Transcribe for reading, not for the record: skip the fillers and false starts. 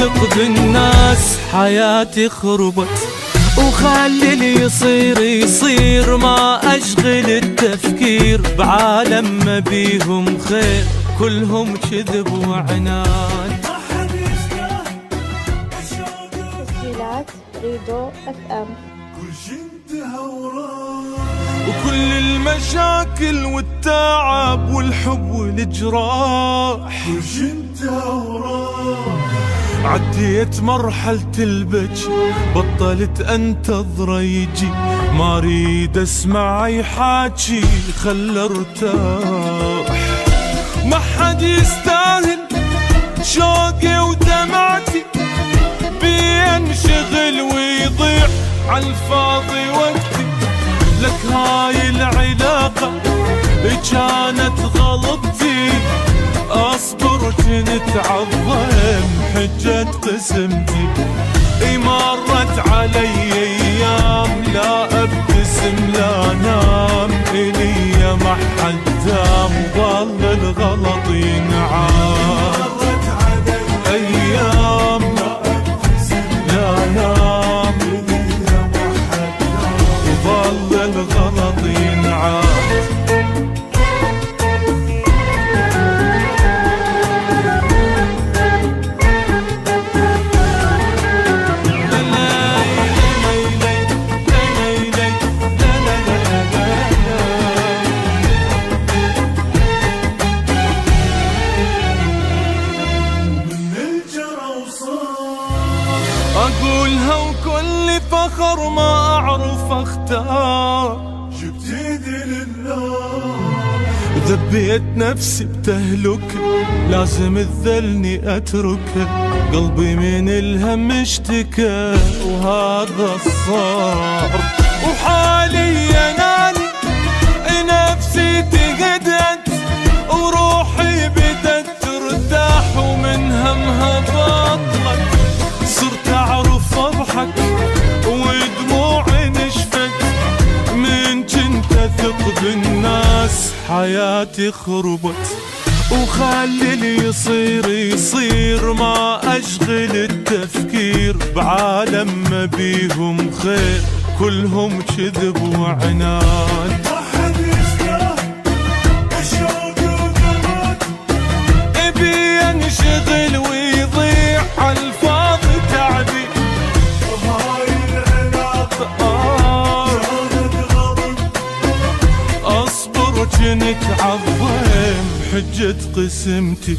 تثق بالناس حياتي خربت. وخلي اللي يصير يصير، ما أشغل التفكير بعالم ما بيهم خير، كلهم كذب وعناد. تسجيلات ريدو FM. وكل المشاكل والتعب والحب والجراح عديت مرحلة البكي، بطلت انتظر يجي، ما اريد اسمع يحاكي، خل ارتاح. ما حد يستاهل شوقي ودمعتي، بينشغل ويضيع عالفاضي وقتي. لك هاي العلاقة كانت غلطتي، اصبر كنت عظم حجة قسمتي. مرت علي ايام لا ابتسم لا نام، الي ما حد دام ظل الغلط ينعاد. مرت علي ايام لا ابتسم لا نام، الي ما حد دام ظل الغلط ينعاد. أقولها وكل فخر ما أعرف أختار، جبت يدي لله ذبيت نفسي بتهلكة، لازم تذلني أتركها، قلبي من الهم اشتكى وهذا الصار. وحالي ينالي نفسي تهدت، وروحي بدت ترتاح، ومن همها بطلت صرت أعرف أضحك ودموعي نشفت. من كنت أثق بالناس حياتي خربت. وخلي اللي يصير يصير، ما أشغل التفكير بعالم ما بيهم خير، كلهم كذب وعناد. ابي ينشغل ويضيع عالفاضي تعبي، وهاي العلاقة كانت غلط. اصبر كنت عظم حجة قسمتي،